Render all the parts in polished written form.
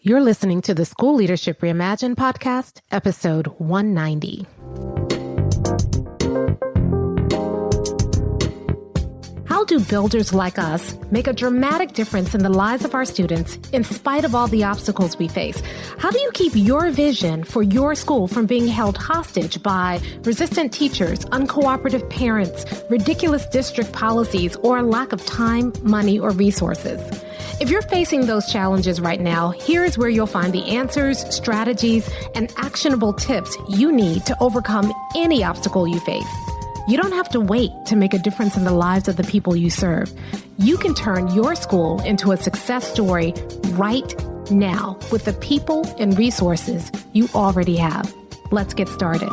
You're listening to the School Leadership Reimagined podcast, episode 190. How do builders like us make a dramatic difference in the lives of our students in spite of all the obstacles we face? How do you keep your vision for your school from being held hostage by resistant teachers, uncooperative parents, ridiculous district policies, or a lack of time, money, or resources? If you're facing those challenges right now, here's where you'll find the answers, strategies, and actionable tips you need to overcome any obstacle you face. You don't have to wait to make a difference in the lives of the people you serve. You can turn your school into a success story right now with the people and resources you already have. Let's get started.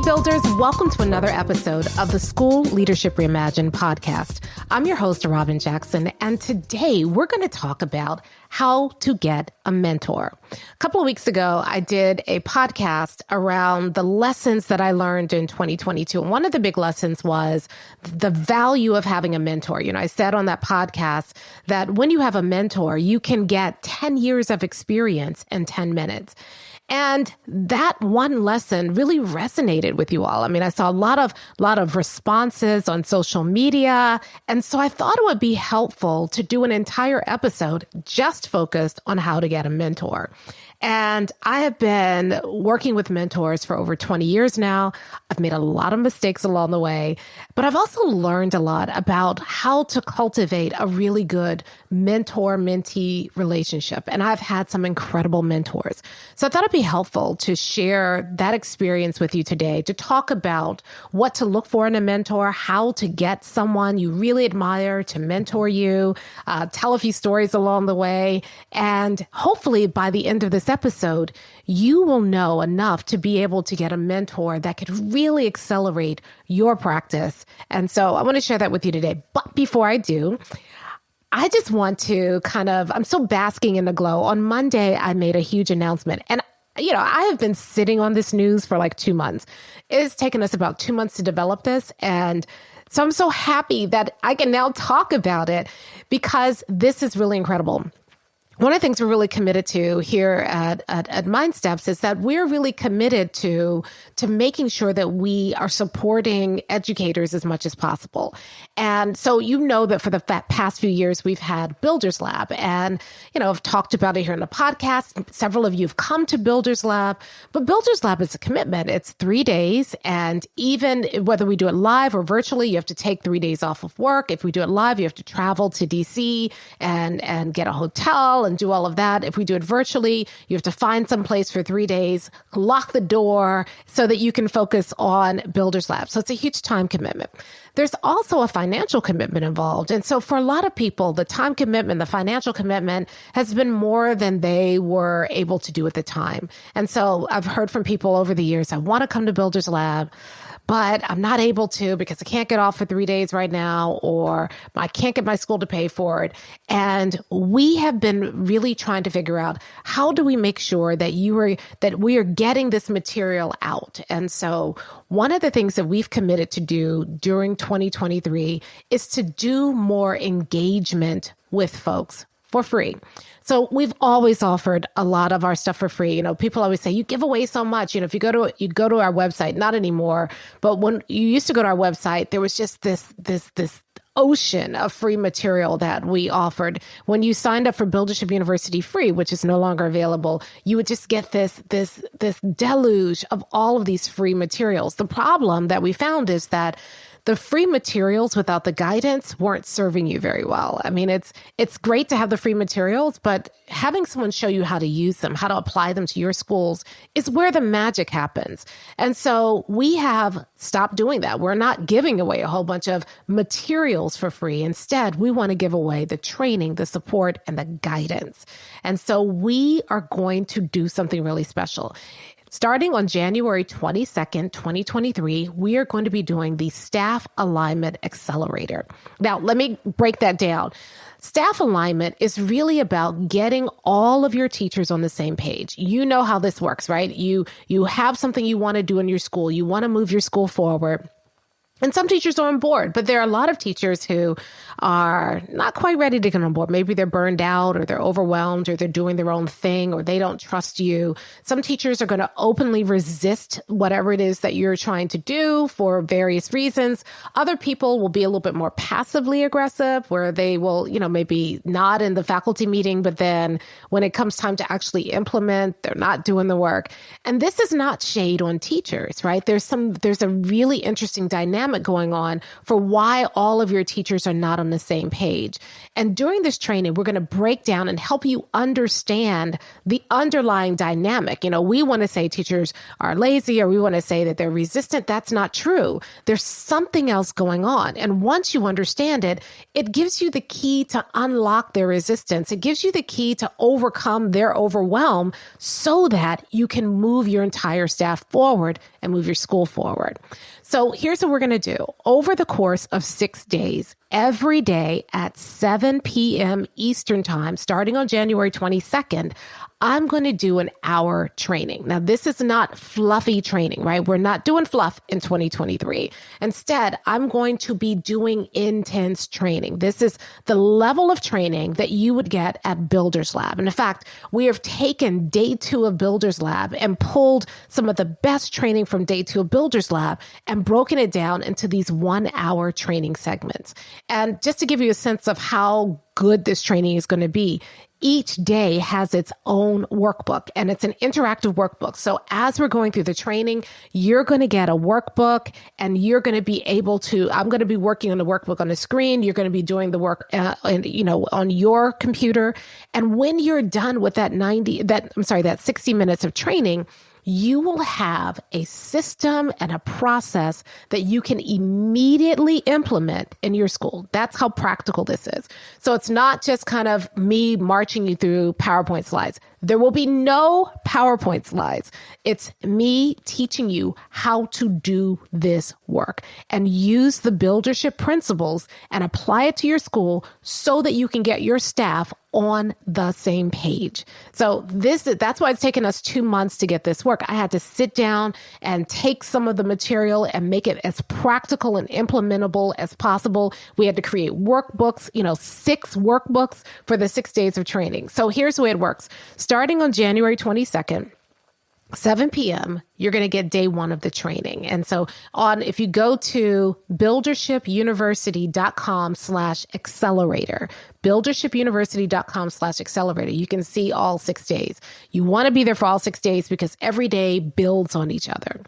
Builders, welcome to another episode of the School Leadership Reimagined podcast. I'm your host, Robyn Jackson, and today we're going to talk about how to get a mentor. A couple of weeks ago, I did a podcast around the lessons that I learned in 2022. And one of the big lessons was the value of having a mentor. You know, I said on that podcast that when you have a mentor, you can get 10 years of experience in 10 minutes. And that one lesson really resonated with you all. I mean, I saw a lot of responses on social media. And so I thought it would be helpful to do an entire episode just focused on how to get a mentor. And I have been working with mentors for over 20 years now. I've made a lot of mistakes along the way, but I've also learned a lot about how to cultivate a really good mentor-mentee relationship. And I've had some incredible mentors. So I thought it'd be helpful to share that experience with you today, to talk about what to look for in a mentor, how to get someone you really admire to mentor you, tell a few stories along the way. And hopefully by the end of this episode, you will know enough to be able to get a mentor that could really accelerate your practice. And so I want to share that with you today. But before I do, I just want to I'm still basking in the glow. On Monday, I made a huge announcement. And you know, I have been sitting on this news for like 2 months. It's taken us about 2 months to develop this. And so I'm so happy that I can now talk about it because this is really incredible. One of the things we're really committed to here at MindSteps is that we're really committed to making sure that we are supporting educators as much as possible. And so you know that for the past few years, we've had Builders Lab. And, you know, I've talked about it here in the podcast. Several of you have come to Builders Lab. But Builders Lab is a commitment. It's 3 days. And even whether we do it live or virtually, you have to take 3 days off of work. If we do it live, you have to travel to DC and get a hotel and do all of that. If we do it virtually, you have to find some place for 3 days, lock the door so that you can focus on Builders Lab. So it's a huge time commitment. There's also a financial commitment involved. And so for a lot of people, the time commitment, the financial commitment has been more than they were able to do at the time. And so I've heard from people over the years, I want to come to Builders Lab, but I'm not able to because I can't get off for 3 days right now, or I can't get my school to pay for it. And we have been really trying to figure out how do we make sure that we are getting this material out. And so one of the things that we've committed to do during 2023 is to do more engagement with folks for free. So we've always offered a lot of our stuff for free. You know, people always say, you give away so much. You know, if you go to our website, not anymore, but when you used to go to our website, there was just this ocean of free material that we offered. When you signed up for Buildership University free, which is no longer available, you would just get this deluge of all of these free materials. The problem that we found is that the free materials without the guidance weren't serving you very well. I mean, it's great to have the free materials, but having someone show you how to use them, how to apply them to your schools is where the magic happens. And so we have stopped doing that. We're not giving away a whole bunch of materials for free. Instead, we want to give away the training, the support, and the guidance. And so we are going to do something really special. Starting on January 22nd, 2023, we are going to be doing the Staff Alignment Accelerator. Now, let me break that down. Staff alignment is really about getting all of your teachers on the same page. You know how this works, right? You have something you want to do in your school. You want to move your school forward. And some teachers are on board, but there are a lot of teachers who are not quite ready to get on board. Maybe they're burned out or they're overwhelmed or they're doing their own thing or they don't trust you. Some teachers are going to openly resist whatever it is that you're trying to do for various reasons. Other people will be a little bit more passively aggressive where they will, maybe nod in the faculty meeting, but then when it comes time to actually implement, they're not doing the work. And this is not shade on teachers, right? There's a really interesting dynamic going on for why all of your teachers are not on the same page. And during this training, we're going to break down and help you understand the underlying dynamic. We want to say teachers are lazy or we want to say that they're resistant. That's not true. There's something else going on. And once you understand it, it gives you the key to unlock their resistance. It gives you the key to overcome their overwhelm so that you can move your entire staff forward and move your school forward. So here's what we're going to do. Over the course of 6 days, every day at 7 p.m. Eastern Time, starting on January 22nd, I'm going to do an hour training. Now, this is not fluffy training, right? We're not doing fluff in 2023. Instead, I'm going to be doing intense training. This is the level of training that you would get at Builders Lab. And in fact, we have taken day 2 of Builders Lab and pulled some of the best training from day 2 of Builders Lab and broken it down into these 1-hour training segments. And just to give you a sense of how good this training is going to be, each day has its own workbook and it's an interactive workbook. So as we're going through the training, you're going to get a workbook and you're going to be able to, I'm going to be working on the workbook on the screen. You're going to be doing the work, on your computer. And when you're done with that 60 minutes of training, you will have a system and a process that you can immediately implement in your school. That's how practical this is. So it's not just kind of me marching you through PowerPoint slides. There will be no PowerPoint slides. It's me teaching you how to do this work and use the buildership principles and apply it to your school so that you can get your staff on the same page. So that's why it's taken us 2 months to get this work. I had to sit down and take some of the material and make it as practical and implementable as possible. We had to create workbooks, 6 workbooks for the 6 days of training. So here's the way it works. Starting on January 22nd, 7 p.m., you're going to get day 1 of the training. And so if you go to buildershipuniversity.com/accelerator, buildershipuniversity.com/accelerator, you can see all 6 days. You want to be there for all 6 days because every day builds on each other.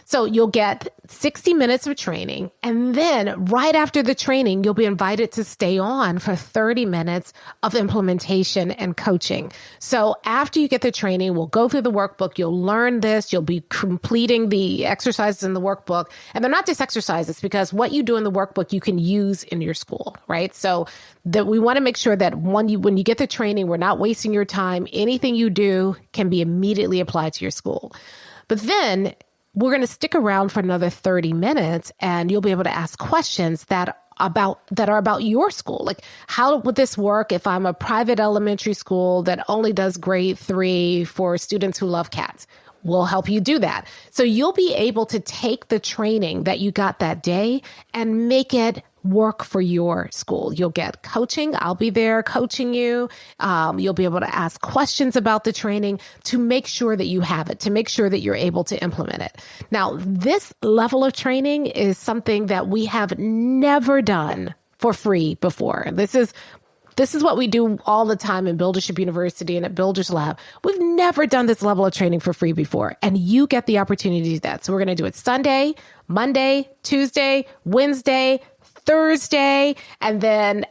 So you'll get 60 minutes of training. And then right after the training, you'll be invited to stay on for 30 minutes of implementation and coaching. So after you get the training, we'll go through the workbook. You'll learn this. You'll be completing the exercises in the workbook. And they're not just exercises because what you do in the workbook, you can use in your school, right? So that we want to make sure that when you get the training, we're not wasting your time. Anything you do can be immediately applied to your school. But then we're going to stick around for another 30 minutes and you'll be able to ask questions that are about your school. Like, how would this work if I'm a private elementary school that only does grade 3 for students who love cats? We'll help you do that. So you'll be able to take the training that you got that day and make it work for your school. You'll get coaching. I'll be there coaching you. You'll be able to ask questions about the training to make sure that you have it, to make sure that you're able to implement it. Now, this level of training is something that we have never done for free before. This is what we do all the time in Buildership University and at Builders Lab. We've never done this level of training for free before, and you get the opportunity to do that. So we're going to do it Sunday, Monday, Tuesday, Wednesday, Thursday, and then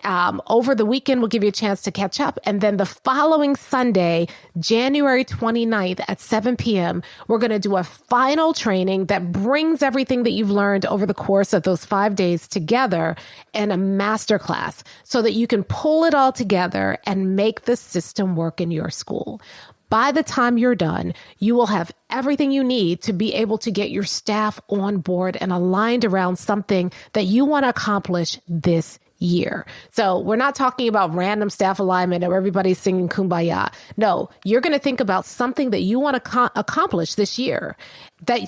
over the weekend, we'll give you a chance to catch up. And then the following Sunday, January 29th at 7 p.m., we're going to do a final training that brings everything that you've learned over the course of those 5 days together in a masterclass so that you can pull it all together and make the system work in your school. By the time you're done, you will have everything you need to be able to get your staff on board and aligned around something that you want to accomplish this year. So we're not talking about random staff alignment or everybody singing Kumbaya. No, you're going to think about something that you want to accomplish this year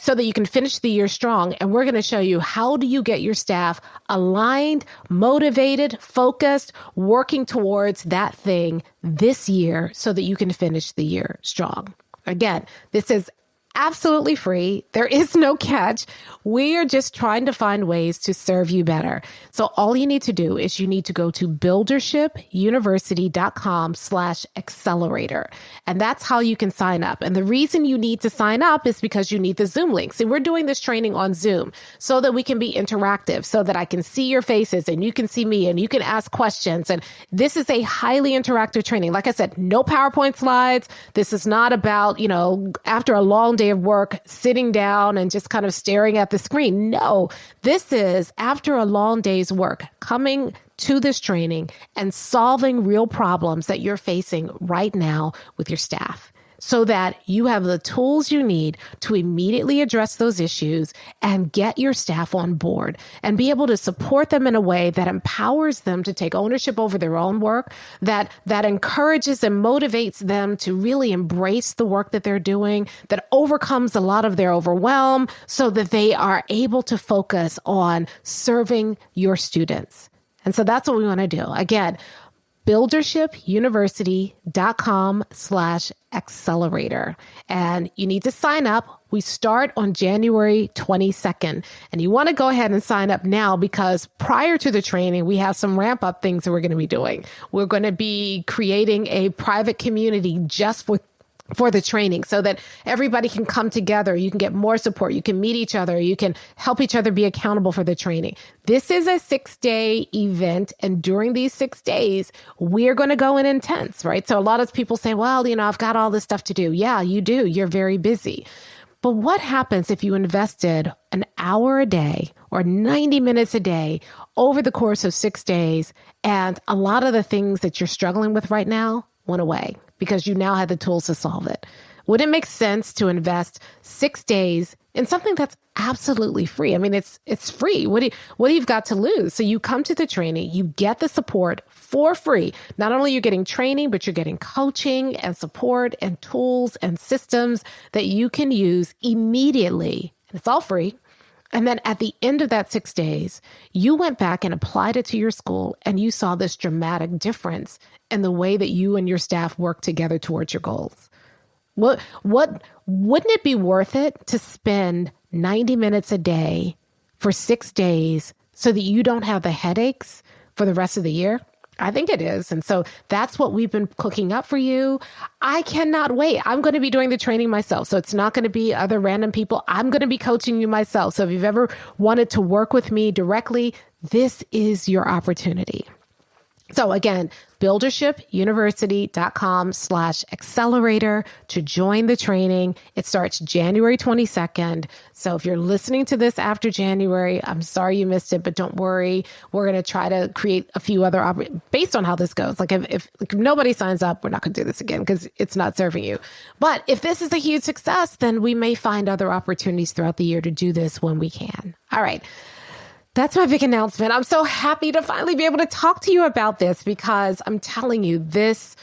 so that you can finish the year strong. And we're going to show you how do you get your staff aligned, motivated, focused, working towards that thing this year so that you can finish the year strong. Again, this is absolutely free. There is no catch. We are just trying to find ways to serve you better. So all you need to do is you need to go to buildershipuniversity.com/accelerator. And that's how you can sign up. And the reason you need to sign up is because you need the Zoom link. See, we're doing this training on Zoom so that we can be interactive, so that I can see your faces and you can see me and you can ask questions. And this is a highly interactive training. Like I said, no PowerPoint slides. This is not about, after a long day of work, sitting down and just kind of staring at the screen. No, this is after a long day's work, coming to this training and solving real problems that you're facing right now with your staff, so that you have the tools you need to immediately address those issues and get your staff on board and be able to support them in a way that empowers them to take ownership over their own work, that encourages and motivates them to really embrace the work that they're doing, that overcomes a lot of their overwhelm so that they are able to focus on serving your students. And so that's what we want to do. Again, buildershipuniversity.com/accelerator. And you need to sign up. We start on January 22nd. And you want to go ahead and sign up now, because prior to the training, we have some ramp up things that we're going to be doing. We're going to be creating a private community just for the training so that everybody can come together. You can get more support. You can meet each other. You can help each other be accountable for the training. This is a 6-day event. And during these 6 days, we're going to go in intense, right? So a lot of people say, well, I've got all this stuff to do. Yeah, you do. You're very busy. But what happens if you invested an hour a day or 90 minutes a day over the course of 6 days, and a lot of the things that you're struggling with right now went away because you now have the tools to solve it? Would it make sense to invest 6 days in something that's absolutely free? I mean, it's free. What do you've got to lose? So you come to the training, you get the support for free. Not only are you getting training, but you're getting coaching and support and tools and systems that you can use immediately. And it's all free. And then at the end of that 6 days, you went back and applied it to your school, and you saw this dramatic difference in the way that you and your staff work together towards your goals. What wouldn't it be worth it to spend 90 minutes a day for 6 days so that you don't have the headaches for the rest of the year? I think it is. And so that's what we've been cooking up for you. I cannot wait. I'm going to be doing the training myself. So it's not going to be other random people. I'm going to be coaching you myself. So if you've ever wanted to work with me directly, this is your opportunity. So again, buildershipuniversity.com/accelerator to join the training. It starts January 22nd. So if you're listening to this after January, I'm sorry you missed it, but don't worry. We're going to try to create a few other based on how this goes. Like if nobody signs up, we're not going to do this again because it's not serving you. But if this is a huge success, then we may find other opportunities throughout the year to do this when we can. All right. That's my big announcement. I'm so happy to finally be able to talk to you about this, because I'm telling you this,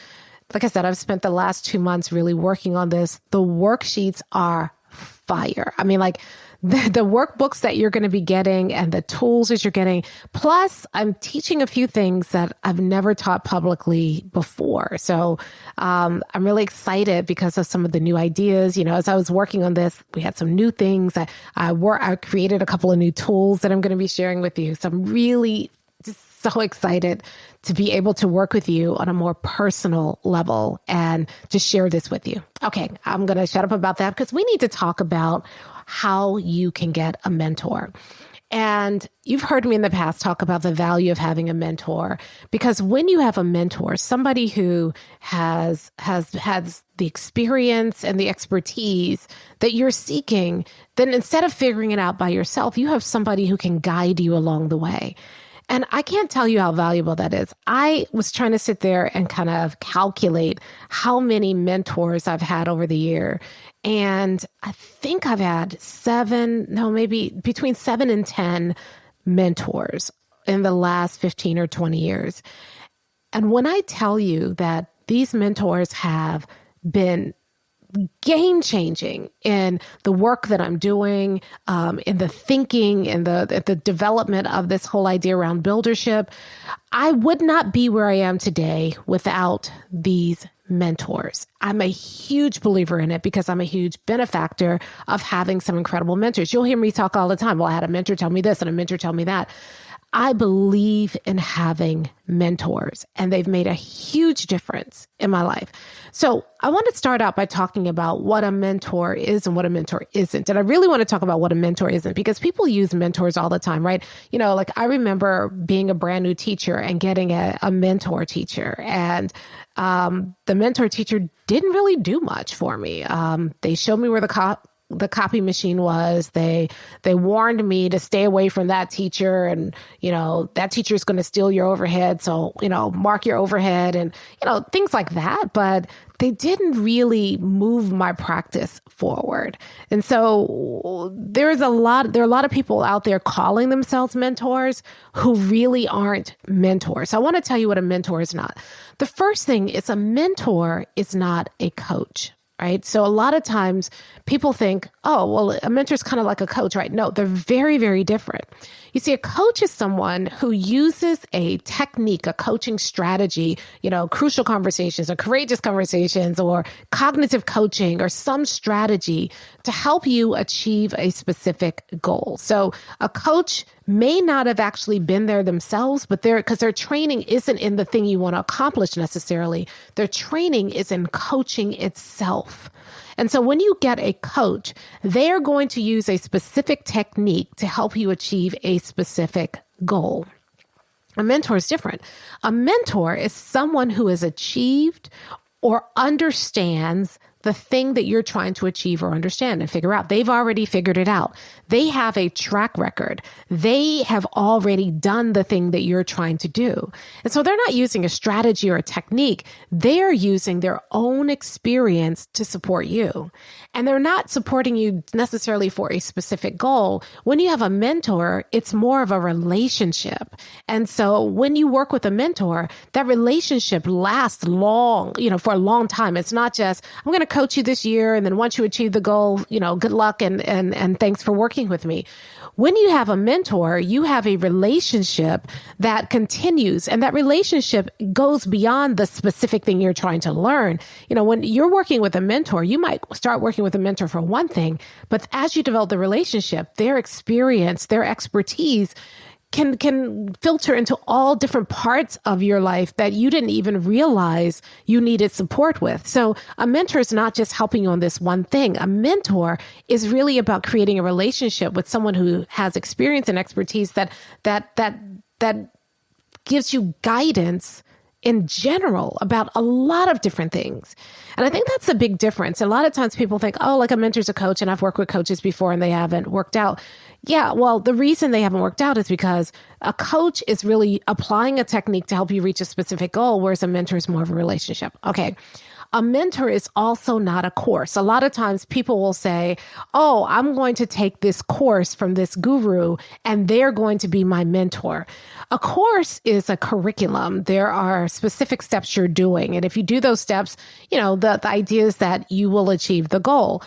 like I said, I've spent the last 2 months really working on this. The worksheets are fire. I mean, like the workbooks that you're going to be getting and the tools that you're getting. Plus, I'm teaching a few things that I've never taught publicly before. So I'm really excited because of some of the new ideas. As I was working on this, we had some new things. I created a couple of new tools that I'm going to be sharing with you. So I'm really just so excited to be able to work with you on a more personal level and to share this with you. Okay, I'm going to shut up about that because we need to talk about how you can get a mentor. And you've heard me in the past talk about the value of having a mentor, because when you have a mentor, somebody who has the experience and the expertise that you're seeking, then instead of figuring it out by yourself, you have somebody who can guide you along the way. And I can't tell you how valuable that is. I was trying to sit there and kind of calculate how many mentors I've had over the year. And I think I've had maybe between 7 and 10 mentors in the last 15 or 20 years. And when I tell you that these mentors have been game changing in the work that I'm doing, in the thinking, in the development of this whole idea around buildership, I would not be where I am today without these mentors. I'm a huge believer in it because I'm a huge benefactor of having some incredible mentors. You'll hear me talk all the time. Well, I had a mentor tell me this and a mentor tell me that. I believe in having mentors, and they've made a huge difference in my life. So I want to start out by talking about what a mentor is and what a mentor isn't. And I really want to talk about what a mentor isn't, because people use mentors all the time, right? You know, like I remember being a brand new teacher and getting a mentor teacher, and the mentor teacher didn't really do much for me. They showed me where the copy machine was. They warned me to stay away from that teacher, and, you know, that teacher is going to steal your overhead. So, you know, mark your overhead and, you know, things like that. But they didn't really move my practice forward. And so there are a lot of people out there calling themselves mentors who really aren't mentors. So I want to tell you what a mentor is not. The first thing is, a mentor is not a coach. Right. So a lot of times people think, oh, well, a mentor is kind of like a coach, right? No, they're very, very different. You see, a coach is someone who uses a technique, a coaching strategy, you know, crucial conversations or courageous conversations or cognitive coaching or some strategy to help you achieve a specific goal. So a coach may not have actually been there themselves, but because their training isn't in the thing you want to accomplish necessarily. Their training is in coaching itself. And so when you get a coach, they are going to use a specific technique to help you achieve a specific goal. A mentor is different. A mentor is someone who has achieved or understands the thing that you're trying to achieve or understand and figure out. They've already figured it out. They have a track record. They have already done the thing that you're trying to do. And so they're not using a strategy or a technique. They're using their own experience to support you. And they're not supporting you necessarily for a specific goal. When you have a mentor, it's more of a relationship. And so when you work with a mentor, that relationship lasts long, you know, for a long time. It's not just, I'm going to coach you this year, and then once you achieve the goal, you know, good luck and thanks for working with me. When you have a mentor, you have a relationship that continues, and that relationship goes beyond the specific thing you're trying to learn. You know, when you're working with a mentor, you might start working with a mentor for one thing, but as you develop the relationship, their experience, their expertise can filter into all different parts of your life that you didn't even realize you needed support with. So a mentor is not just helping you on this one thing. A mentor is really about creating a relationship with someone who has experience and expertise that gives you guidance in general about a lot of different things. And I think that's a big difference. A lot of times people think, oh, like a mentor's a coach, and I've worked with coaches before and they haven't worked out. Yeah, well, the reason they haven't worked out is because a coach is really applying a technique to help you reach a specific goal, whereas a mentor is more of a relationship. Okay. A mentor is also not a course. A lot of times people will say, oh, I'm going to take this course from this guru and they're going to be my mentor. A course is a curriculum. There are specific steps you're doing. And if you do those steps, you know, the idea is that you will achieve the goal.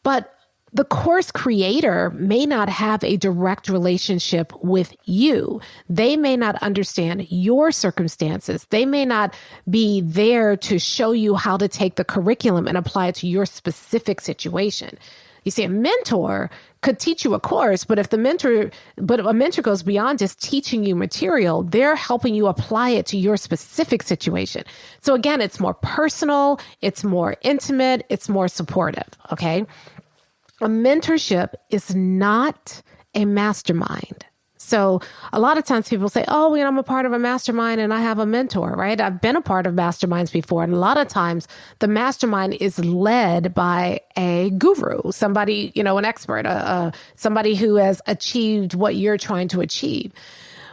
But the course creator may not have a direct relationship with you. They may not understand your circumstances. They may not be there to show you how to take the curriculum and apply it to your specific situation. You see, a mentor could teach you a course, but if a mentor goes beyond just teaching you material, they're helping you apply it to your specific situation. So again, it's more personal, it's more intimate, it's more supportive, okay? A mentorship is not a mastermind. So a lot of times people say, oh, you know, I'm a part of a mastermind and I have a mentor, right? I've been a part of masterminds before. And a lot of times the mastermind is led by a guru, somebody, you know, an expert, somebody who has achieved what you're trying to achieve.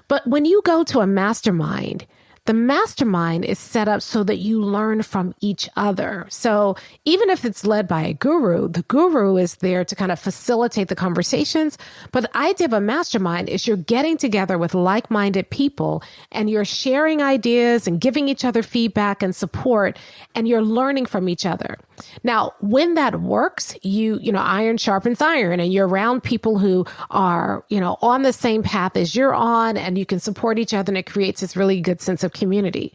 But when you go to a mastermind, The mastermind is set up so that you learn from each other. So even if it's led by a guru, the guru is there to kind of facilitate the conversations. But the idea of a mastermind is you're getting together with like-minded people and you're sharing ideas and giving each other feedback and support, and you're learning from each other. Now, when that works, you know, iron sharpens iron, and you're around people who are, you know, on the same path as you're on, and you can support each other, and it creates this really good sense of community.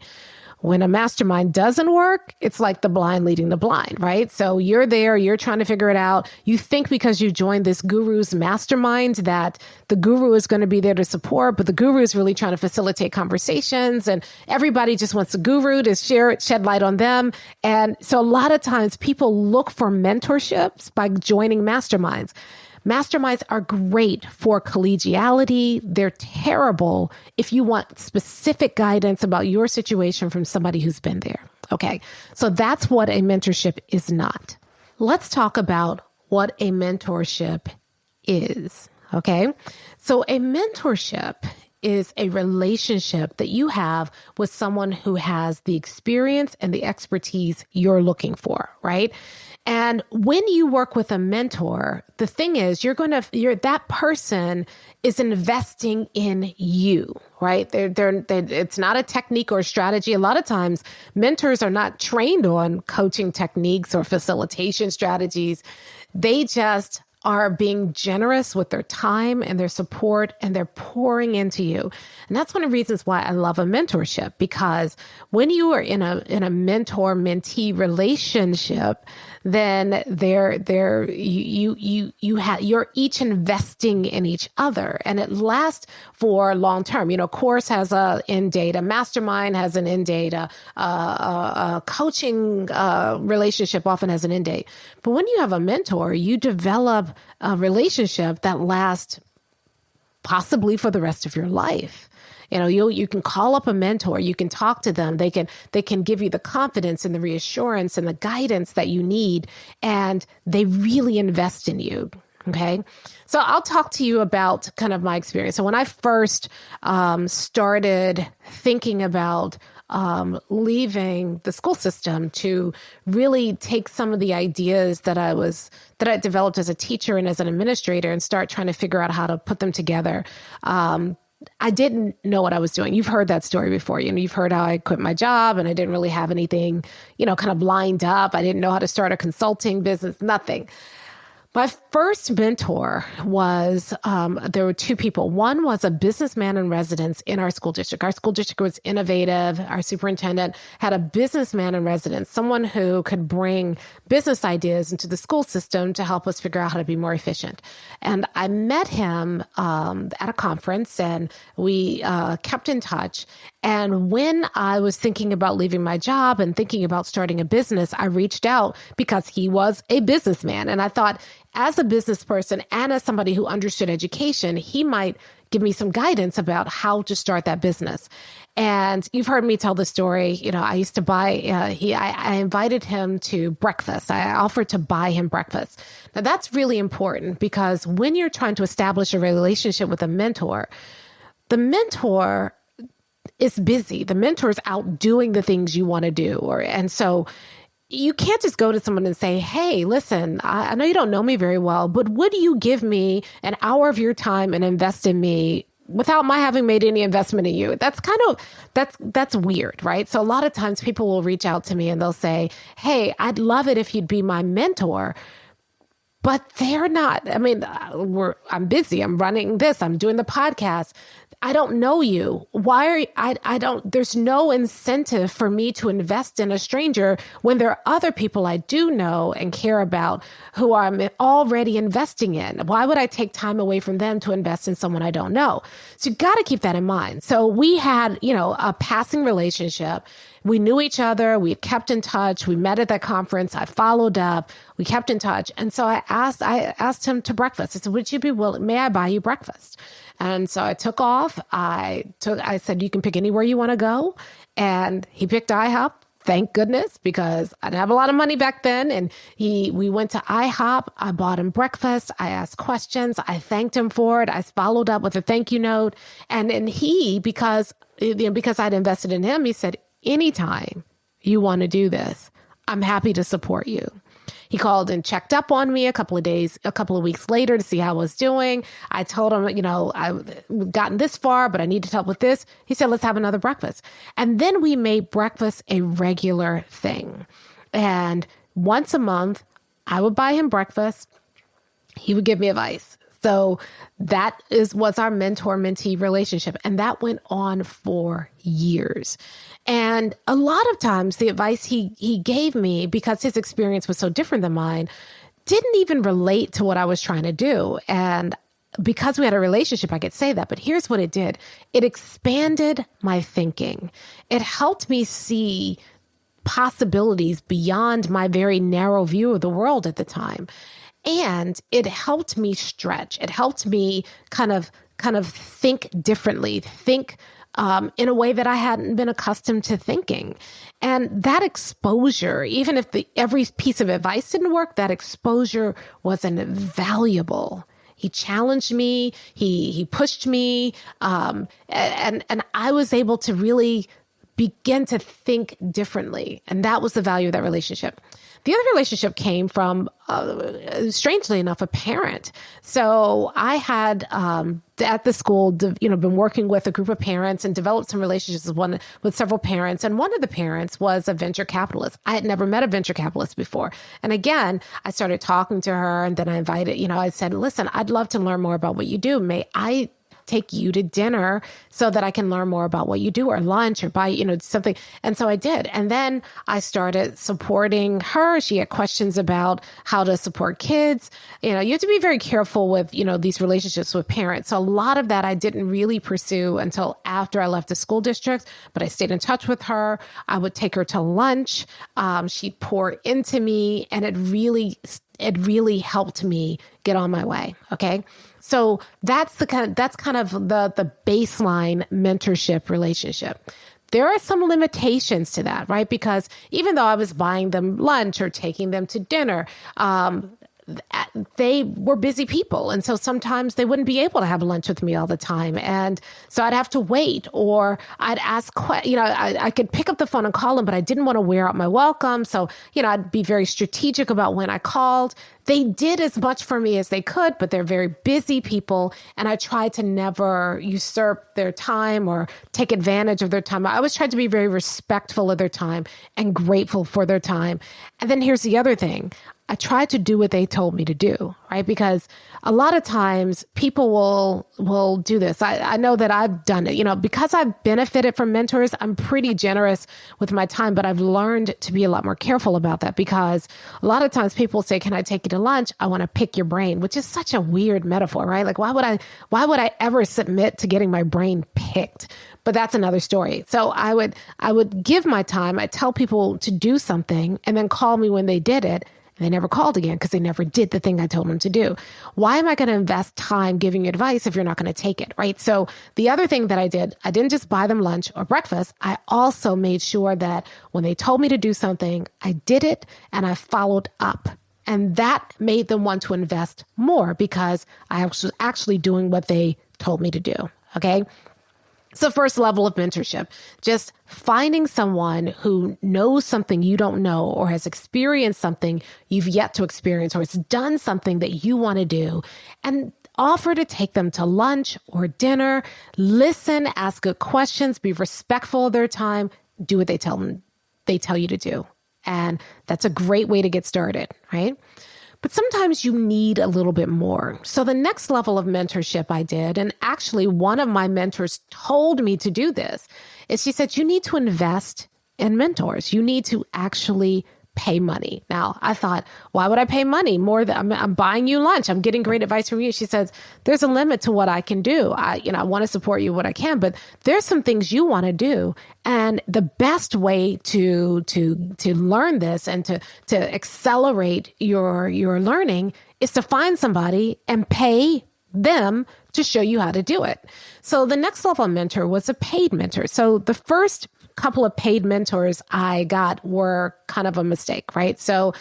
When a mastermind doesn't work, it's like the blind leading the blind, right? So you're there, you're trying to figure it out. You think because you joined this guru's mastermind that the guru is going to be there to support, but the guru is really trying to facilitate conversations, and everybody just wants the guru to shed light on them. And so a lot of times people look for mentorships by joining masterminds. Masterminds are great for collegiality. They're terrible if you want specific guidance about your situation from somebody who's been there. Okay, so that's what a mentorship is not. Let's talk about what a mentorship is. Okay, so a mentorship is a relationship that you have with someone who has the experience and the expertise you're looking for, right? And when you work with a mentor, the thing is, that person is investing in you, right? It's not a technique or a strategy. A lot of times, mentors are not trained on coaching techniques or facilitation strategies. They just are being generous with their time and their support, and they're pouring into you. And that's one of the reasons why I love a mentorship, because when you are in a mentor-mentee relationship, then you're each investing in each other, and it lasts for long term. You know, course has a end date, a mastermind has an end date, a coaching relationship often has an end date. But when you have a mentor, you develop a relationship that lasts possibly for the rest of your life. You know, you can call up a mentor, you can talk to them. They can give you the confidence and the reassurance and the guidance that you need, and they really invest in you. Okay. So I'll talk to you about kind of my experience. So when I first started thinking about leaving the school system to really take some of the ideas that I developed as a teacher and as an administrator and start trying to figure out how to put them together, I didn't know what I was doing. You've heard that story before. You know, you've heard how I quit my job and I didn't really have anything, you know, kind of lined up. I didn't know how to start a consulting business, nothing. My first mentor was, there were two people. One was a businessman in residence in our school district. Our school district was innovative. Our superintendent had a businessman in residence, someone who could bring business ideas into the school system to help us figure out how to be more efficient. And I met him at a conference, and we kept in touch. And when I was thinking about leaving my job and thinking about starting a business, I reached out because he was a businessman. And I thought, as a business person and as somebody who understood education, he might give me some guidance about how to start that business. And you've heard me tell the story. You know, I used to buy, I invited him to breakfast. I offered to buy him breakfast. Now that's really important, because when you're trying to establish a relationship with a mentor, the mentor is busy. The mentor is out doing the things you want to do. And so you can't just go to someone and say, hey, listen, I know you don't know me very well, but would you give me an hour of your time and invest in me without my having made any investment in you? That's weird, right? So a lot of times people will reach out to me and they'll say, hey, I'd love it if you'd be my mentor. But they're not. I mean, I'm busy. I'm running this. I'm doing the podcast. I don't know you. There's no incentive for me to invest in a stranger when there are other people I do know and care about who I'm already investing in. Why would I take time away from them to invest in someone I don't know? So you got to keep that in mind. So we had, a passing relationship. We knew each other. We kept in touch. We met at that conference. I followed up. We kept in touch. And so I asked him to breakfast. I said, would you be willing? May I buy you breakfast? And so I took off. I said, you can pick anywhere you want to go. And he picked IHOP Thank goodness, because I didn't have a lot of money back then. And we went to IHOP. I bought him breakfast. I asked questions. I thanked him for it. I followed up with a thank you note. And he, because I'd invested in him, he said, anytime you want to do this, I'm happy to support you. He called and checked up on me a couple of weeks later to see how I was doing. I told him, I've gotten this far, but I needed help with this. He said, let's have another breakfast. And then we made breakfast a regular thing. And once a month, I would buy him breakfast. He would give me advice. So that was our mentor-mentee relationship. And that went on for years. And a lot of times the advice he gave me, because his experience was so different than mine, didn't even relate to what I was trying to do. And because we had a relationship, I could say that. But here's what it did. It expanded my thinking. It helped me see possibilities beyond my very narrow view of the world at the time. And it helped me stretch. It helped me kind of think differently, think in a way that I hadn't been accustomed to thinking. And that exposure, even if every piece of advice didn't work, that exposure was invaluable. He challenged me. He pushed me. And I was able to really begin to think differently. And that was the value of that relationship. The other relationship came from, strangely enough, a parent. So I had, at the school, been working with a group of parents and developed some relationships with several parents. And one of the parents was a venture capitalist. I had never met a venture capitalist before. And again, I started talking to her, and then I invited, I said, listen, I'd love to learn more about what you do. May I take you to dinner so that I can learn more about what you do, or lunch, or buy, something. And so I did. And then I started supporting her. She had questions about how to support kids. You have to be very careful with, these relationships with parents. So a lot of that I didn't really pursue until after I left the school district, but I stayed in touch with her. I would take her to lunch. She'd pour into me, and it really helped me get on my way. Okay. So that's kind of the baseline mentorship relationship. There are some limitations to that, right? Because even though I was buying them lunch or taking them to dinner, they were busy people. And so sometimes they wouldn't be able to have lunch with me all the time. And so I'd have to wait, or I'd ask, I could pick up the phone and call them, but I didn't want to wear out my welcome. So, I'd be very strategic about when I called. They did as much for me as they could, but they're very busy people. And I tried to never usurp their time or take advantage of their time. I always tried to be very respectful of their time and grateful for their time. And then here's the other thing. I tried to do what they told me to do, right? Because a lot of times people will do this. I know that I've done it, because I've benefited from mentors. I'm pretty generous with my time, but I've learned to be a lot more careful about that, because a lot of times people say, can I take you to lunch? I want to pick your brain, which is such a weird metaphor, right? Like, why would I ever submit to getting my brain picked? But that's another story. So I would give my time. I tell people to do something and then call me when they did it. And they never called again because they never did the thing I told them to do. Why am I going to invest time giving you advice if you're not going to take it, right? So the other thing that I didn't just buy them lunch or breakfast. I also made sure that when they told me to do something, I did it and I followed up. And that made them want to invest more because I was actually doing what they told me to do, okay? So first level of mentorship, just finding someone who knows something you don't know, or has experienced something you've yet to experience, or has done something that you want to do, and offer to take them to lunch or dinner. Listen, ask good questions, be respectful of their time, do what they tell you to do. And that's a great way to get started, right? But sometimes you need a little bit more. So the next level of mentorship I did, and actually one of my mentors told me to do this, is she said, you need to invest in mentors. You need to actually pay money. Now, I thought, why would I pay money? I'm buying you lunch. I'm getting great advice from you. She says, there's a limit to what I can do. I want to support you what I can, but there's some things you want to do. And the best way to learn this and to accelerate your learning is to find somebody and pay them to show you how to do it. So the next level mentor was a paid mentor. So the first couple of paid mentors I got were kind of a mistake, right? So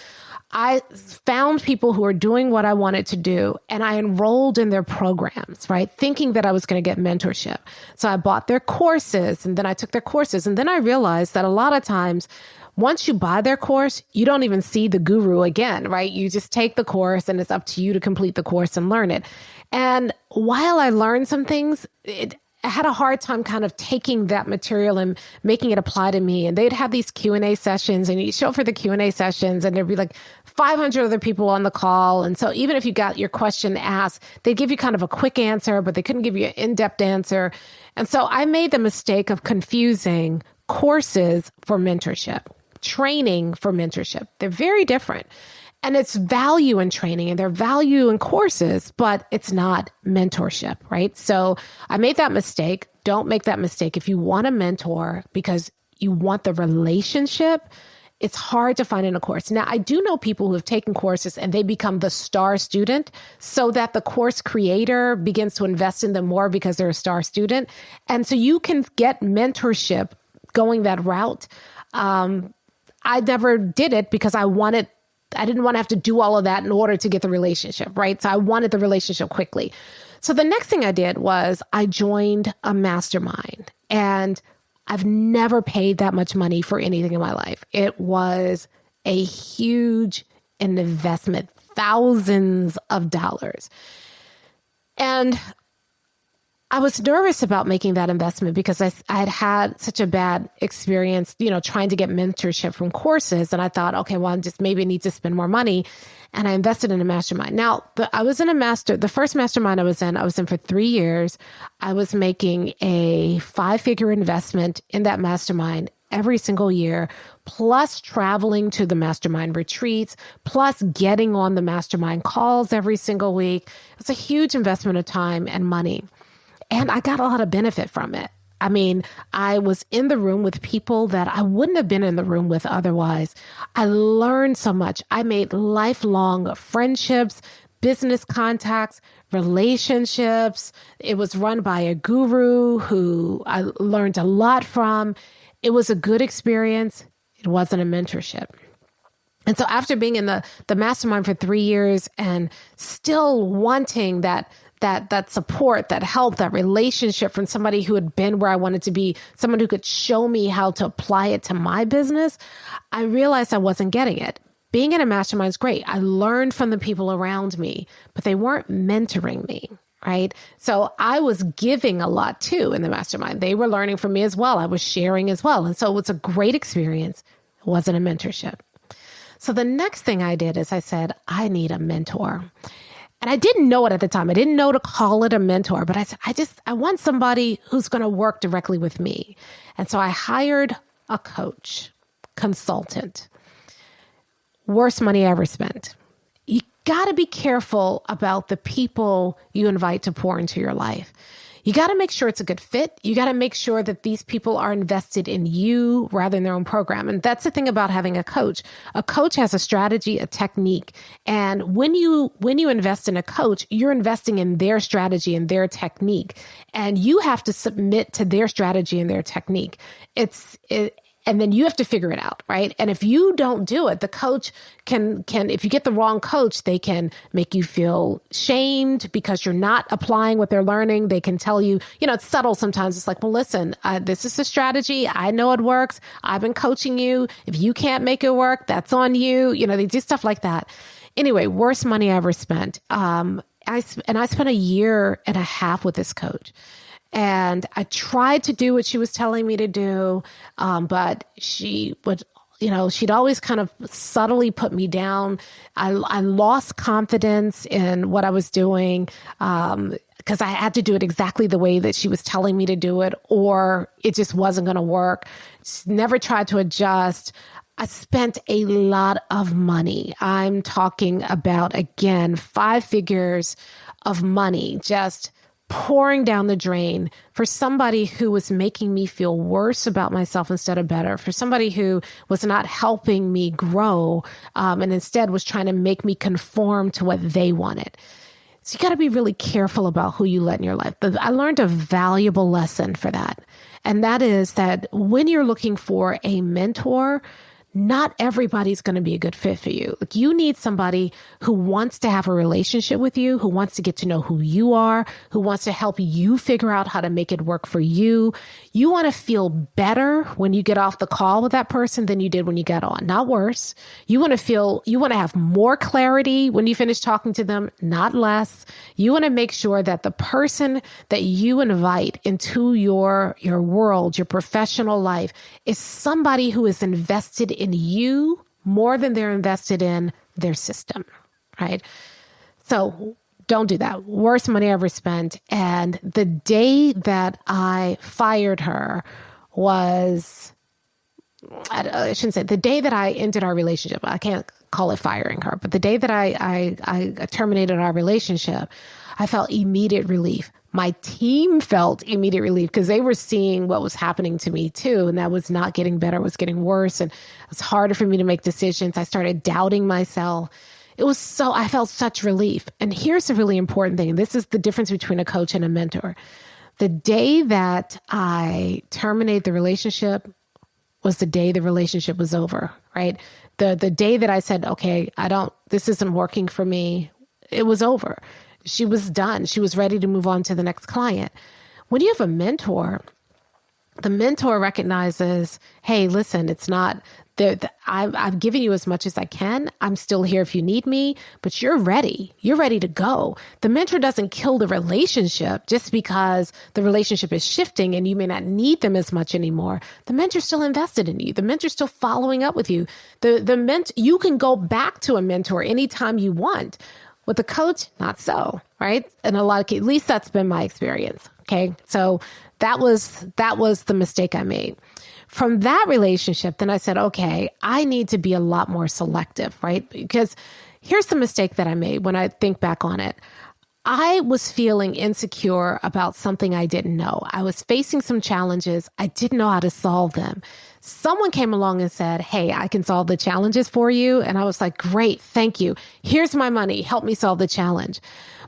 I found people who were doing what I wanted to do, and I enrolled in their programs, right? Thinking that I was going to get mentorship. So I bought their courses, and then I took their courses. And then I realized that a lot of times, once you buy their course, you don't even see the guru again, right? You just take the course, and it's up to you to complete the course and learn it. And while I learned some things, I had a hard time kind of taking that material and making it apply to me. And they'd have these Q&A sessions, and you show up for the Q&A sessions, and there'd be like 500 other people on the call. And so even if you got your question asked, they'd give you kind of a quick answer, but they couldn't give you an in-depth answer. And so I made the mistake of confusing courses for mentorship, training for mentorship. They're very different. And it's value in training and their value in courses, but it's not mentorship, right? So I made that mistake. Don't make that mistake. If you want a mentor because you want the relationship, it's hard to find in a course. Now, I do know people who have taken courses and they become the star student so that the course creator begins to invest in them more because they're a star student. And so you can get mentorship going that route. I never did it because I didn't want to have to do all of that in order to get the relationship, right? So I wanted the relationship quickly. So the next thing I did was I joined a mastermind, and I've never paid that much money for anything in my life. It was a huge investment, thousands of dollars. And I was nervous about making that investment because I had had such a bad experience, trying to get mentorship from courses. And I thought, okay, well, maybe I need to spend more money. And I invested in a mastermind. Now, I was in the first mastermind I was in for 3 years. I was making a 5-figure investment in that mastermind every single year, plus traveling to the mastermind retreats, plus getting on the mastermind calls every single week. It's a huge investment of time and money. And I got a lot of benefit from it. I mean, I was in the room with people that I wouldn't have been in the room with otherwise. I learned so much. I made lifelong friendships, business contacts, relationships. It was run by a guru who I learned a lot from. It was a good experience. It wasn't a mentorship. And so after being in the mastermind for 3 years and still wanting that support, that help, that relationship from somebody who had been where I wanted to be, someone who could show me how to apply it to my business, I realized I wasn't getting it. Being in a mastermind is great. I learned from the people around me, but they weren't mentoring me, right? So I was giving a lot too in the mastermind. They were learning from me as well. I was sharing as well. And so it was a great experience. It wasn't a mentorship. So the next thing I did is I said, I need a mentor. And I didn't know it at the time. I didn't know to call it a mentor, but I said, I want somebody who's going to work directly with me. And so I hired a coach, consultant. Worst money I ever spent. You got to be careful about the people you invite to pour into your life. You got to make sure it's a good fit. You got to make sure that these people are invested in you rather than their own program. And that's the thing about having a coach. A coach has a strategy, a technique. And when you invest in a coach, you're investing in their strategy and their technique. And you have to submit to their strategy and their technique. And then you have to figure it out, right? And if you don't do it, the coach can, if you get the wrong coach, they can make you feel shamed because you're not applying what they're learning. They can tell you, it's subtle sometimes. It's like, well, listen, this is a strategy. I know it works. I've been coaching you. If you can't make it work, that's on you. They do stuff like that. Anyway, worst money I ever spent. I spent a year and a half with this coach. And I tried to do what she was telling me to do, but she would, she'd always kind of subtly put me down. I lost confidence in what I was doing because I had to do it exactly the way that she was telling me to do it, or it just wasn't going to work. She never tried to adjust. I spent a lot of money. I'm talking about, again, 5 figures of money, just pouring down the drain for somebody who was making me feel worse about myself instead of better, for somebody who was not helping me grow and instead was trying to make me conform to what they wanted. So you got to be really careful about who you let in your life. But I learned a valuable lesson for that. And that is that when you're looking for a mentor, not everybody's going to be a good fit for you. Like, you need somebody who wants to have a relationship with you, who wants to get to know who you are, who wants to help you figure out how to make it work for you. You want to feel better when you get off the call with that person than you did when you got on, not worse. You want to have more clarity when you finish talking to them, not less. You want to make sure that the person that you invite into your world, your professional life, is somebody who is invested in you more than they're invested in their system, right? So don't do that. Worst money I ever spent. And the day that I fired her was, I shouldn't say, the day that I ended our relationship. I can't call it firing her, but the day that I terminated our relationship, I felt immediate relief. My team felt immediate relief because they were seeing what was happening to me too. And that was not getting better, it was getting worse. And it was harder for me to make decisions. I started doubting myself. I felt such relief. And here's a really important thing. This is the difference between a coach and a mentor. The day that I terminated the relationship was the day the relationship was over, right? The day that I said, okay, this isn't working for me, it was over. She was done. She was ready to move on to the next client. When you have a mentor, the mentor recognizes, hey, listen, it's not, I've given you as much as I can. I'm still here if you need me, but you're ready. You're ready to go. The mentor doesn't kill the relationship just because the relationship is shifting and you may not need them as much anymore. The mentor's still invested in you. The mentor's still following up with you. You can go back to a mentor anytime you want. With a coach, not so, right? In a lot of cases, at least that's been my experience. Okay. So that was the mistake I made. From that relationship, then I said, okay, I need to be a lot more selective, right? Because here's the mistake that I made when I think back on it. I was feeling insecure about something I didn't know. I was facing some challenges. I didn't know how to solve them. Someone came along and said, hey, I can solve the challenges for you. And I was like, great, thank you. Here's my money. Help me solve the challenge.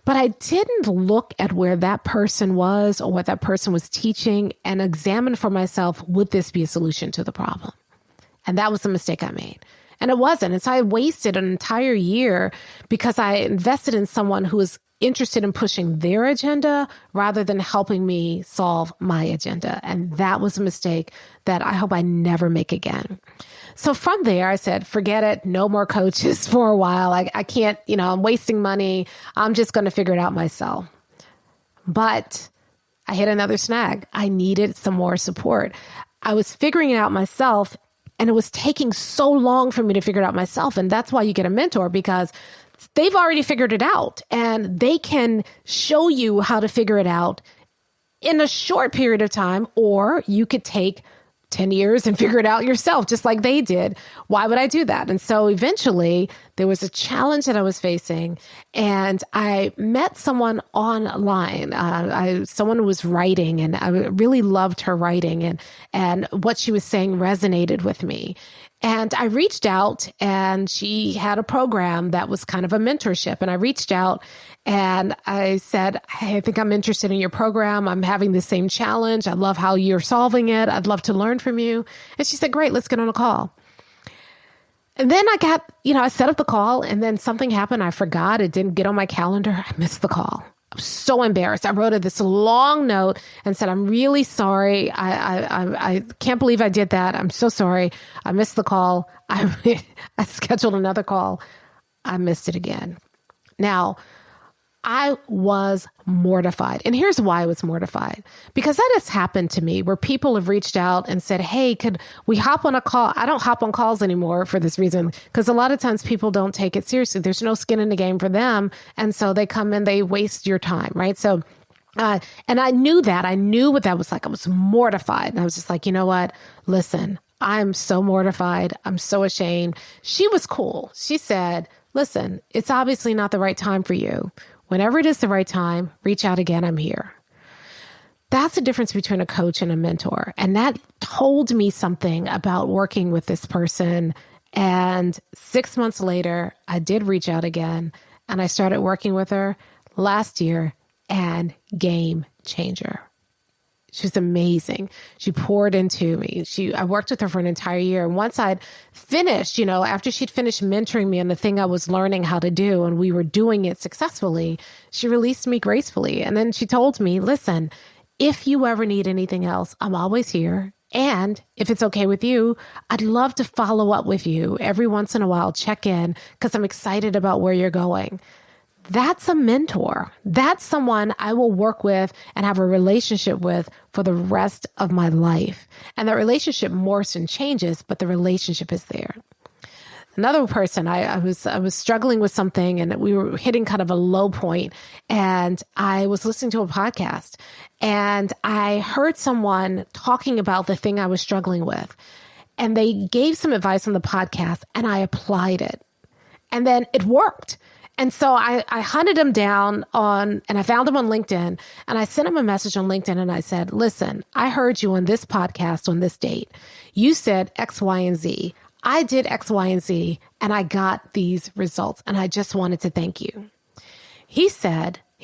But I didn't look at where that person was or what that person was teaching and examine for myself, would this be a solution to the problem? And that was the mistake I made. And it wasn't. And so I wasted an entire year because I invested in someone who was interested in pushing their agenda rather than helping me solve my agenda. And that was a mistake that I hope I never make again. So from there, I said, forget it. No more coaches for a while. I can't, I'm wasting money. I'm just going to figure it out myself. But I hit another snag. I needed some more support. I was figuring it out myself, and it was taking so long for me to figure it out myself. And that's why you get a mentor, because they've already figured it out and they can show you how to figure it out in a short period of time, or you could take 10 years and figure it out yourself, just like they did. Why would I do that? And so eventually there was a challenge that I was facing, and I met someone online, someone who was writing, and I really loved her writing, and what she was saying resonated with me. And I reached out, and she had a program that was kind of a mentorship. And I reached out and I said, hey, I think I'm interested in your program. I'm having the same challenge. I love how you're solving it. I'd love to learn from you. And she said, great, let's get on a call. And then I set up the call, and then something happened. I forgot. It didn't get on my calendar. I missed the call. I was so embarrassed. I wrote her this long note and said, I'm really sorry. I can't believe I did that. I'm so sorry. I missed the call. I scheduled another call. I missed it again. Now, I was mortified. And here's why I was mortified. Because that has happened to me where people have reached out and said, hey, could we hop on a call? I don't hop on calls anymore for this reason, because a lot of times people don't take it seriously. There's no skin in the game for them. And so they come in, they waste your time, right? So, and I knew that. I knew what that was like. I was mortified. And I was just like, you know what? Listen, I'm so mortified. I'm so ashamed. She was cool. She said, listen, it's obviously not the right time for you. Whenever it is the right time, reach out again. I'm here. That's the difference between a coach and a mentor. And that told me something about working with this person. And 6 months later, I did reach out again, and I started working with her. last year and game changer. She was amazing. She poured into me. I worked with her for an entire year. And once I'd finished, after she'd finished mentoring me on the thing I was learning how to do, and we were doing it successfully, she released me gracefully. And then she told me, listen, if you ever need anything else, I'm always here. And if it's okay with you, I'd love to follow up with you every once in a while, check in, because I'm excited about where you're going. That's a mentor. That's someone I will work with and have a relationship with for the rest of my life. And that relationship morphs and changes, but the relationship is there. Another person, I was struggling with something, and we were hitting kind of a low point, and I was listening to a podcast, and I heard someone talking about the thing I was struggling with, and they gave some advice on the podcast, and I applied it, and then it worked. And so I hunted him down and I found him on LinkedIn, and I sent him a message on LinkedIn, and I said, listen, I heard you on this podcast on this date. You said X, Y, and Z. I did X, Y, and Z, and I got these results, and I just wanted to thank you. He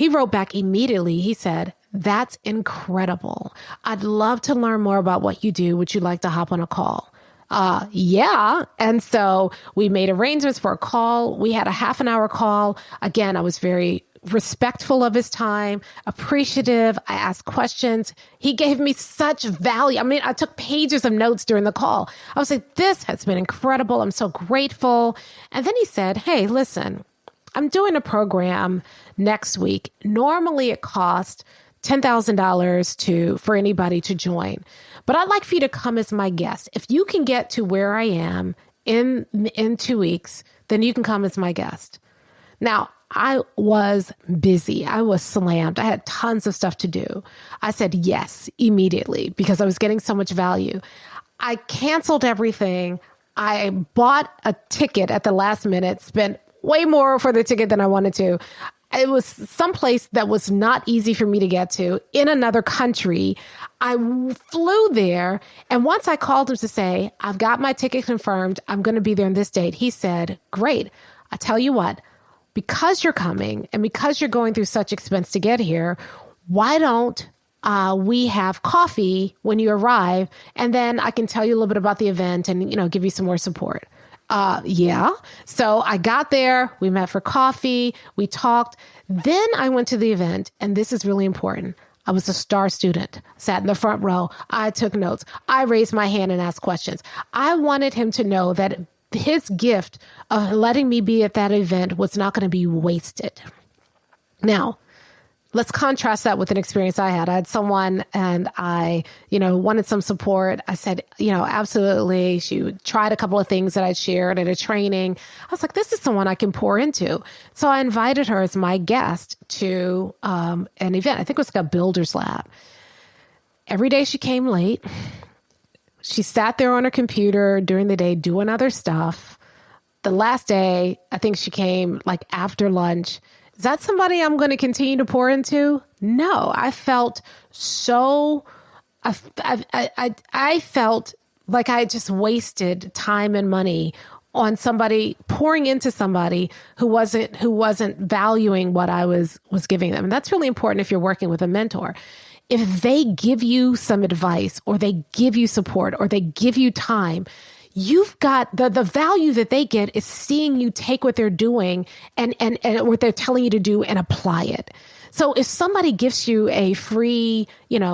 wrote back immediately. He said, that's incredible. I'd love to learn more about what you do. Would you like to hop on a call? Yeah. And so we made arrangements for a call. We had a half an hour call. Again, I was very respectful of his time, appreciative. I asked questions. He gave me such value. I mean, I took pages of notes during the call. I was like, this has been incredible. I'm so grateful. And then he said, hey, listen, I'm doing a program next week. Normally it costs $10,000 for anybody to join. But I'd like for you to come as my guest. If you can get to where I am in 2 weeks, then you can come as my guest. Now, I was busy. I was slammed. I had tons of stuff to do. I said yes immediately because I was getting so much value. I canceled everything. I bought a ticket at the last minute, spent way more for the ticket than I wanted to. It was someplace that was not easy for me to get to in another country. I flew there. And once I called him to say, I've got my ticket confirmed, I'm going to be there on this date, he said, great. I tell you what, because you're coming and because you're going through such expense to get here, why don't we have coffee when you arrive? And then I can tell you a little bit about the event and, give you some more support. Yeah. So I got there, we met for coffee, we talked. Then I went to the event, and this is really important. I was a star student, sat in the front row. I took notes. I raised my hand and asked questions. I wanted him to know that his gift of letting me be at that event was not going to be wasted. Now, let's contrast that with an experience I had. I had someone and I, wanted some support. I said, absolutely. She tried a couple of things that I'd shared at a training. I was like, this is someone I can pour into. So I invited her as my guest to an event. I think it was like a builder's lab. Every day she came late. She sat there on her computer during the day doing other stuff. The last day, I think she came like after lunch. Is that somebody I'm going to continue to pour into? No, I felt so, I felt like I just wasted time and money on somebody, pouring into somebody who wasn't valuing what I was giving them. And that's really important if you're working with a mentor. If they give you some advice or they give you support or they give you time, you've got the value that they get is seeing you take what they're doing and what they're telling you to do and apply it. So if somebody gives you a free,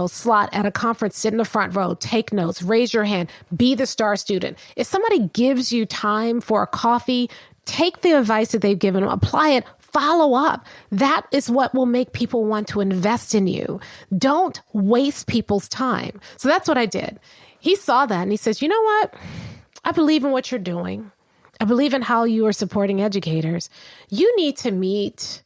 slot at a conference, sit in the front row, take notes, raise your hand, be the star student. If somebody gives you time for a coffee, take the advice that they've given, apply it, follow up. That is what will make people want to invest in you. Don't waste people's time. So that's what I did. He saw that and he says, you know what? I believe in what you're doing. I believe in how you are supporting educators. You need to meet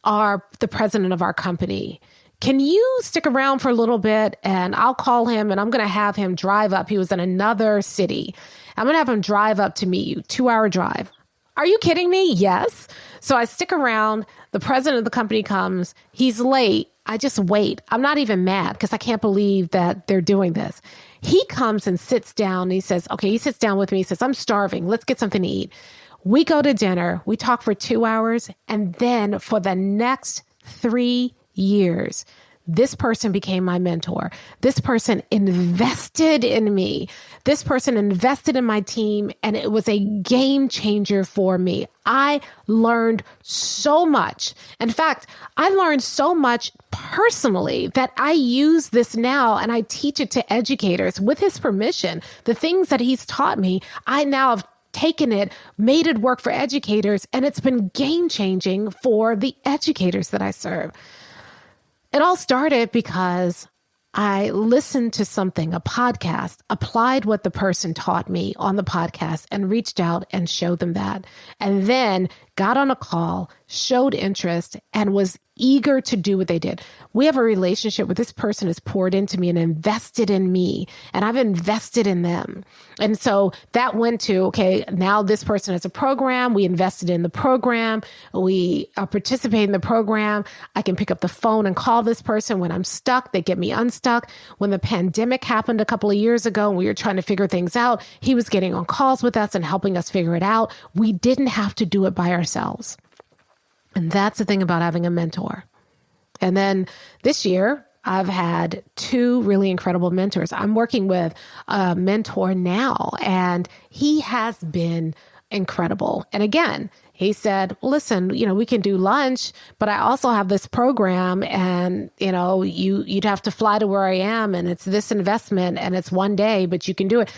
the president of our company. Can you stick around for a little bit and I'll call him and I'm going to have him drive up. He was in another city. I'm going to have him drive up to meet you, 2-hour drive. Are you kidding me? Yes. So I stick around. The president of the company comes. He's late. I just wait. I'm not even mad because I can't believe that they're doing this. He comes and sits down. And he says, okay, he sits down with me. He says, I'm starving. Let's get something to eat. We go to dinner. We talk for 2 hours. And then for the next 3 years. This person became my mentor. This person invested in me. This person invested in my team, and it was a game changer for me. I learned so much. In fact, I learned so much personally that I use this now and I teach it to educators with his permission. The things that he's taught me, I now have taken it, made it work for educators, and it's been game changing for the educators that I serve. It all started because I listened to something, a podcast, applied what the person taught me on the podcast and reached out and showed them that. And then got on a call, showed interest, and was eager to do what they did. We have a relationship where this person has poured into me and invested in me, and I've invested in them. And so that went to, okay, now this person has a program. We invested in the program. We participate in the program. I can pick up the phone and call this person when I'm stuck. They get me unstuck. When the pandemic happened a couple of years ago and we were trying to figure things out, he was getting on calls with us and helping us figure it out. We didn't have to do it by ourselves. And that's the thing about having a mentor. And then this year, I've had 2 really incredible mentors. I'm working with a mentor now, and he has been incredible. And again, he said, listen, we can do lunch, but I also have this program, and, you'd have to fly to where I am, and it's this investment, and it's one day, but you can do it.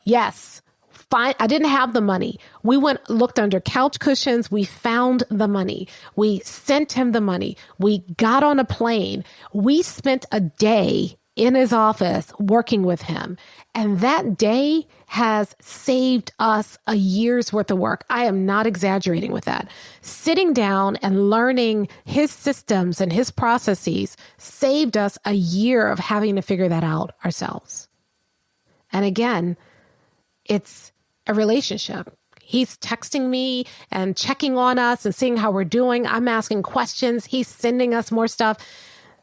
Yes. Fine. I didn't have the money. We looked under couch cushions. We found the money. We sent him the money. We got on a plane. We spent a day in his office working with him. And that day has saved us a year's worth of work. I am not exaggerating with that. Sitting down and learning his systems and his processes saved us a year of having to figure that out ourselves. And again, it's a relationship. He's texting me and checking on us and seeing how we're doing. I'm asking questions. He's sending us more stuff.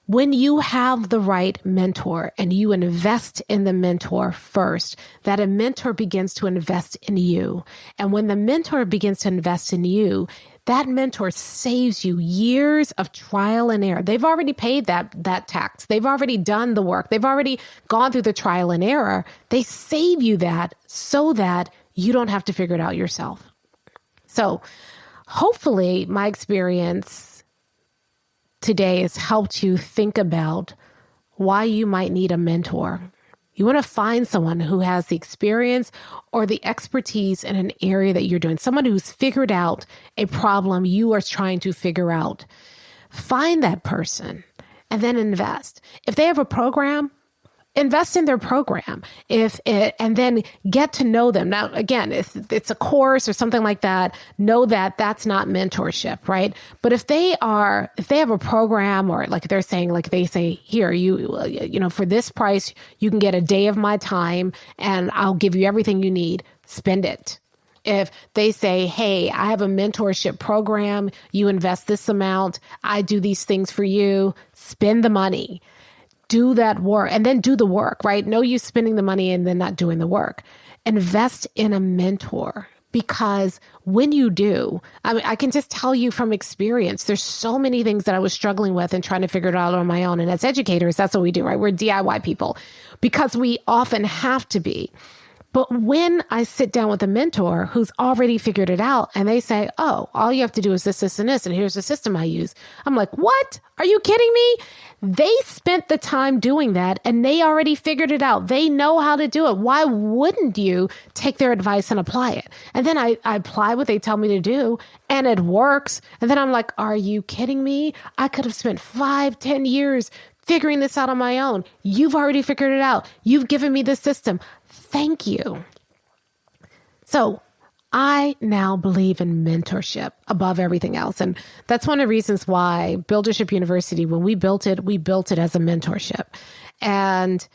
When you have the right mentor and you invest in the mentor first, that a mentor begins to invest in you. And when the mentor begins to invest in you, that mentor saves you years of trial and error. They've already paid that tax. They've already done the work. They've already gone through the trial and error. They save you that so that you don't have to figure it out yourself. So hopefully my experience today has helped you think about why you might need a mentor. You want to find someone who has the experience or the expertise in an area that you're doing, someone who's figured out a problem you are trying to figure out. Find that person and then invest. If they have a program, invest in their program, and then get to know them. Now, again, if it's a course or something like that, know that that's not mentorship, right? But if they have a program, or like they're saying, like they say, here, for this price, you can get a day of my time and I'll give you everything you need, spend it. If they say, hey, I have a mentorship program, you invest this amount, I do these things for you, spend the money. Do that work and then do the work, right? No use spending the money and then not doing the work. Invest in a mentor, because when you do, I can just tell you from experience, there's so many things that I was struggling with and trying to figure it out on my own. And as educators, that's what we do, right? We're DIY people because we often have to be. But when I sit down with a mentor who's already figured it out and they say, oh, all you have to do is this, and this, and here's the system I use. I'm like, what? Are you kidding me? They spent the time doing that and they already figured it out. They know how to do it. Why wouldn't you take their advice and apply it? And then I apply what they tell me to do and it works. And then I'm like, are you kidding me? I could have spent 5-10 years figuring this out on my own. You've already figured it out. You've given me the system. Thank you. So I now believe in mentorship above everything else. And that's one of the reasons why Buildership University, when we built it as a mentorship. And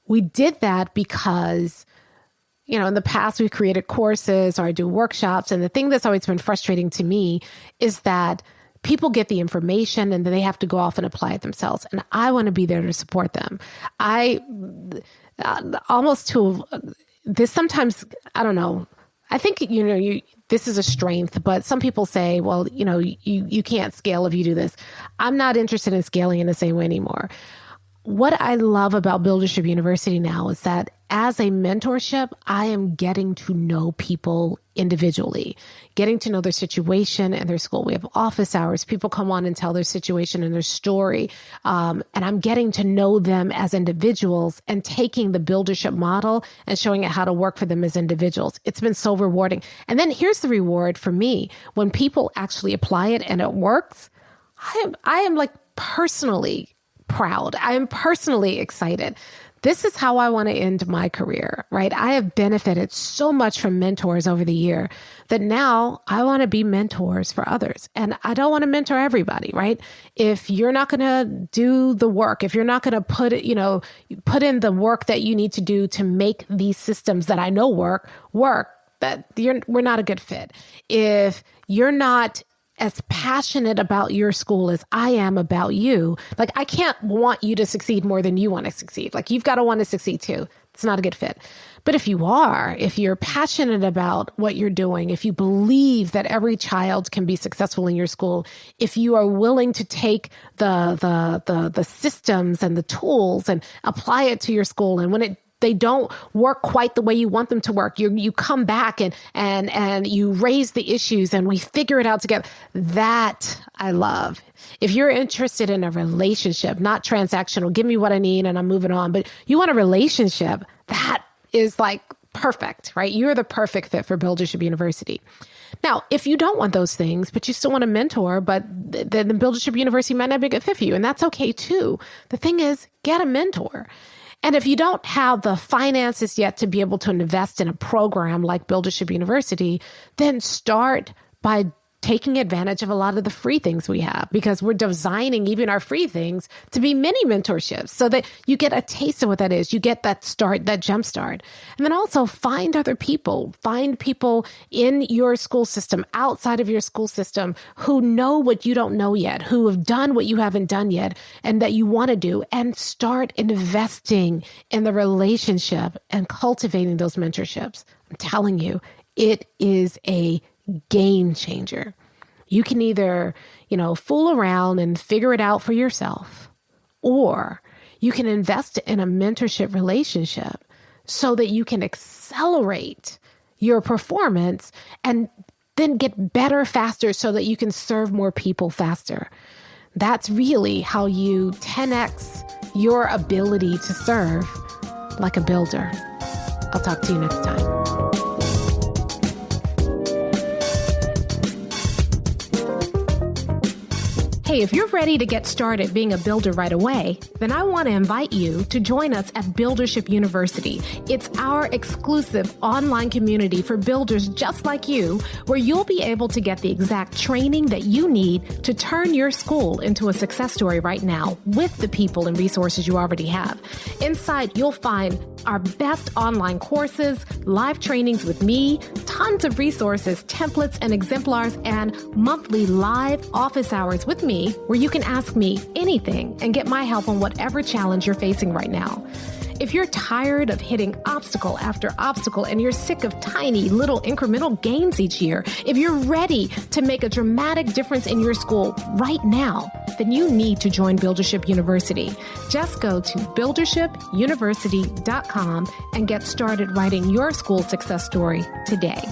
we did that because, in the past we've created courses or I do workshops. And the thing that's always been frustrating to me is that people get the information and then they have to go off and apply it themselves. And I want to be there to support them. There's sometimes, I don't know, I think, this is a strength, but some people say, well, you can't scale if you do this. I'm not interested in scaling in the same way anymore. What I love about Buildership University now is that as a mentorship, I am getting to know people individually, getting to know their situation and their school. We have office hours. People come on and tell their situation and their story. And I'm getting to know them as individuals and taking the Buildership model and showing it how to work for them as individuals. It's been so rewarding. And then here's the reward for me. When people actually apply it and it works, I am like personally proud. I am personally excited. This is how I want to end my career, right? I have benefited so much from mentors over the year that now I want to be mentors for others. And I don't want to mentor everybody, right? If you're not going to do the work, if you're not going to put in the work that you need to do to make these systems that I know work, that we're not a good fit. If you're not as passionate about your school as I am about you, like I can't want you to succeed more than you want to succeed. Like you've got to want to succeed too. It's not a good fit. But if you're passionate about what you're doing, if you believe that every child can be successful in your school, if you are willing to take the systems and the tools and apply it to your school, and when they don't work quite the way you want them to work, you come back and you raise the issues and we figure it out together. That I love. If you're interested in a relationship, not transactional, give me what I need and I'm moving on, but you want a relationship, that is like perfect, right? You're the perfect fit for Buildership University. Now, if you don't want those things, but you still want a mentor, but then Buildership University might not be a good fit for you, and that's okay too. The thing is, get a mentor. And if you don't have the finances yet to be able to invest in a program like Buildership University, then start by taking advantage of a lot of the free things we have, because we're designing even our free things to be mini mentorships so that you get a taste of what that is. You get that start, that jump start. And then also find other people, find people in your school system, outside of your school system, who know what you don't know yet, who have done what you haven't done yet and that you want to do, and start investing in the relationship and cultivating those mentorships. I'm telling you, it is a game changer. You can either, fool around and figure it out for yourself, or you can invest in a mentorship relationship so that you can accelerate your performance and then get better faster so that you can serve more people faster. That's really how you 10x your ability to serve like a builder. I'll talk to you next time. Hey, if you're ready to get started being a builder right away, then I want to invite you to join us at Buildership University. It's our exclusive online community for builders just like you, where you'll be able to get the exact training that you need to turn your school into a success story right now with the people and resources you already have. Inside, you'll find our best online courses, live trainings with me, tons of resources, templates, and exemplars, and monthly live office hours with me, where you can ask me anything and get my help on whatever challenge you're facing right now. If you're tired of hitting obstacle after obstacle and you're sick of tiny little incremental gains each year, if you're ready to make a dramatic difference in your school right now, then you need to join Buildership University. Just go to buildershipuniversity.com and get started writing your school success story today.